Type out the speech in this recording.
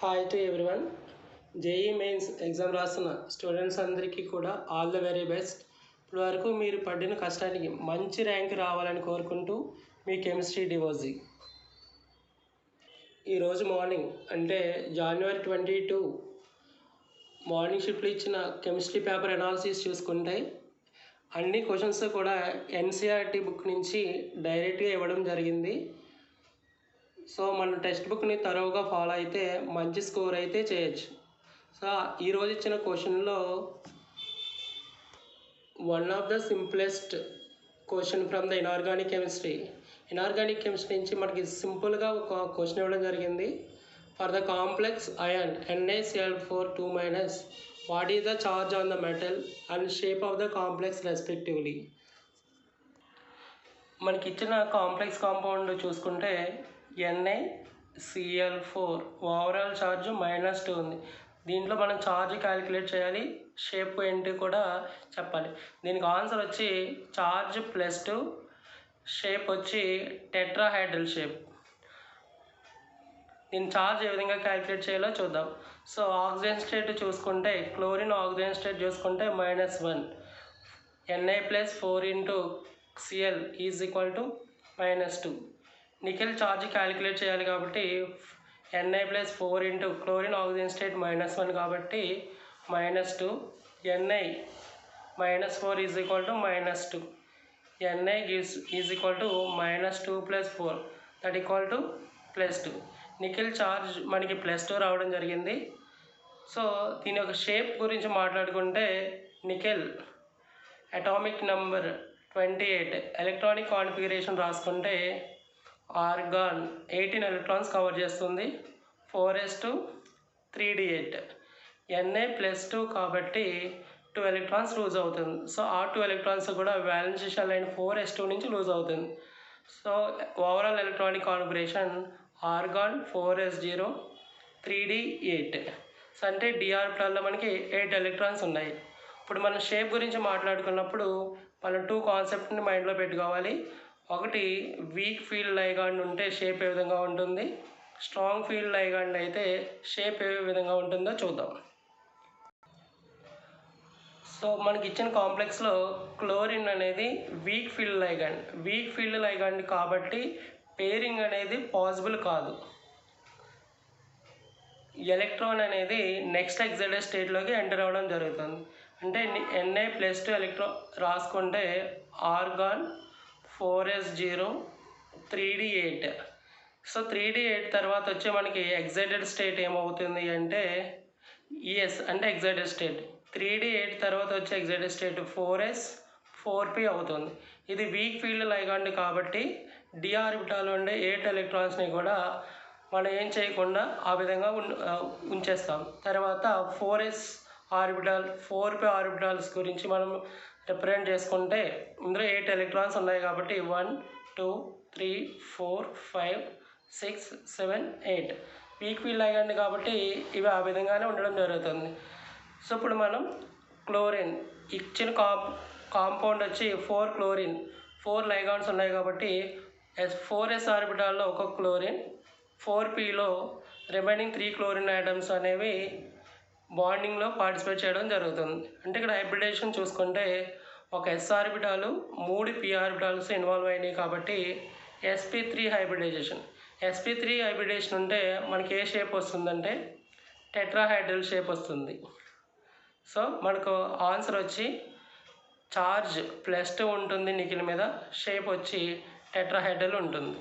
Hi to everyone. JEE mains exam రాస్తున్న students అందరికీ కూడా ఆల్ ద వెరీ బెస్ట్. ఇప్పటి వరకు మీరు పడిన కష్టానికి మంచి ర్యాంక్ రావాలని కోరుకుంటూ మీ కెమిస్ట్రీ డివోజీ. ఈరోజు మార్నింగ్ అంటే January 22 మార్నింగ్ షిఫ్ట్లో ఇచ్చిన కెమిస్ట్రీ పేపర్ అనాలిసిస్ చూసుకుంటే అన్ని క్వశ్చన్స్ కూడా ఎన్సీఆర్టీ బుక్ నుంచి డైరెక్ట్గా ఇవ్వడం జరిగింది. సో మన టెక్స్ట్ బుక్ని తరోగా ఫాలో అయితే మంచి స్కోర్ అయితే చేయొచ్చు. సో ఈరోజు ఇచ్చిన క్వశ్చన్లో one of the simplest question from the inorganic chemistry నుంచి మనకి సింపుల్గా ఒక క్వశ్చన్ ఇవ్వడం జరిగింది. For the complex ion NaCl4 2- what is the charge on the metal and shape of the complex respectively. మనకి ఇచ్చిన కాంప్లెక్స్ కాంపౌండ్ చూసుకుంటే NaCl4 ఓవరాల్ ఛార్జ్ -2 ఉంది. దీంట్లో మనం ఛార్జ్ క్యాలిక్యులేట్ చేయాలి, షేప్ ఏంటి కూడా చెప్పాలి. దీనికి ఆన్సర్ వచ్చి ఛార్జ్ +2, షేప్ వచ్చి టెట్రాహైడ్రల్ షేప్. దీని ఛార్జ్ ఏ విధంగా క్యాలిక్యులేట్ చేయాలో చూద్దాం. సో ఆక్సిజన్ స్టేట్ చూసుకుంటే క్లోరిన్ ఆక్సిజన్ స్టేట్ చూసుకుంటే -1, Na+4 × Cl = -2. Nickel charge calculate చేయాలి కాబట్టి Na+4 × క్లోరిన్ ఆక్సిజన్ స్టేట్ -1 కాబట్టి -2, Na -4 = -2. Na is -2 + 4 that = +2. Nickel charge మనకి +2 రావడం జరిగింది. సో దీని యొక్క షేప్ గురించి మాట్లాడుకుంటే nickel atomic number 28, electronic configuration రాసుకుంటే ఆర్గాన్ 18 ఎలక్ట్రాన్స్ కవర్ చేస్తుంది, 4s2 3d8. Na+2 కాబట్టి 2 ఎలక్ట్రాన్స్ లూజ్ అవుతుంది. సో ఆ 2 ఎలక్ట్రాన్స్ కూడా వ్యాలెన్స్ షెల్ లైన్ 4s2 నుంచి లూజ్ అవుతుంది. So overall electronic configuration organ 4s0 3d8. So అంటే d ఆర్బిటాల్లో మనకి 8 ఎలక్ట్రాన్స్ ఉన్నాయి. ఇప్పుడు మనం షేప్ గురించి మాట్లాడుకున్నప్పుడు మనం 2 కాన్సెప్ట్ని మైండ్లో పెట్టుకోవాలి. ఒకటి వీక్ ఫీల్డ్ లైగాండ్ ఉంటే షేప్ ఏ విధంగా ఉంటుంది, స్ట్రాంగ్ ఫీల్డ్ లైగాండ్ అయితే షేప్ ఏ విధంగా ఉంటుందో చూద్దాం. సో మనకి ఇచ్చిన కాంప్లెక్స్లో క్లోరిన్ అనేది వీక్ ఫీల్డ్ లైగాండ్ కాబట్టి పేరింగ్ అనేది పాసిబుల్ కాదు. ఎలక్ట్రాన్ అనేది నెక్స్ట్ ఎక్సైటెడ్ స్టేట్లోకి ఎంటర్ అవ్వడం జరుగుతుంది. అంటే Na+2 ఎలక్ట్రాన్ రాసుకుంటే organ 4s0 3d8. So 3d8 తర్వాత వచ్చి మనకి ఎక్సైటెడ్ స్టేట్ ఏమవుతుంది అంటే ES అంటే ఎక్సైటెడ్ స్టేట్. 3d8 తర్వాత వచ్చే ఎక్సైటెడ్ స్టేట్ 4s 4p అవుతుంది. ఇది వీక్ ఫీల్డ్ లైగాండ్ కాబట్టి d ఆర్బిటాల్ ఉండే 8 ఎలక్ట్రాన్స్ని కూడా మనం ఏం చేయకుండా ఆ విధంగా ఉంచేస్తాం. తర్వాత 4s ఆర్బిటాల్ 4p ఆర్బిటాల్స్ గురించి మనం రిప్రజెంట్ చేసుకుంటే ఇందులో 8 ఎలక్ట్రాన్స్ ఉన్నాయి కాబట్టి 1 2 3 4 5 6 7 8 వీక్ ఫీల్డ్ లైగాండ్ కాబట్టి ఇవి ఆ విధంగానే ఉండడం జరుగుతుంది. సో ఇప్పుడు మనం క్లోరిన్ ఇచ్చిన కాంపౌండ్ వచ్చి 4 క్లోరిన్ 4 లైగాండ్స్ ఉన్నాయి కాబట్టి 4s ఆర్బిటాల్లో ఒక క్లోరిన్, 4pలో రిమైనింగ్ 3 క్లోరిన్ ఐటమ్స్ అనేవి బాండింగ్లో పార్టిసిపేట్ చేయడం జరుగుతుంది. అంటే ఇక్కడ హైబ్రిడేషన్ చూసుకుంటే ఒక s ఆర్బిటాలు 3 p ఆర్బిటాల్స్ ఇన్వాల్వ్ అయినాయి కాబట్టి sp3 హైబ్రిడైజేషన్. sp3 హైబ్రిడేషన్ ఉంటే మనకి ఏ షేప్ వస్తుందంటే టెట్రాహైడ్రల్ షేప్ వస్తుంది. సో మనకు ఆన్సర్ వచ్చి ఛార్జ్ +2 ఉంటుంది నికెల్ మీద, షేప్ వచ్చి టెట్రాహైడ్రల్ ఉంటుంది.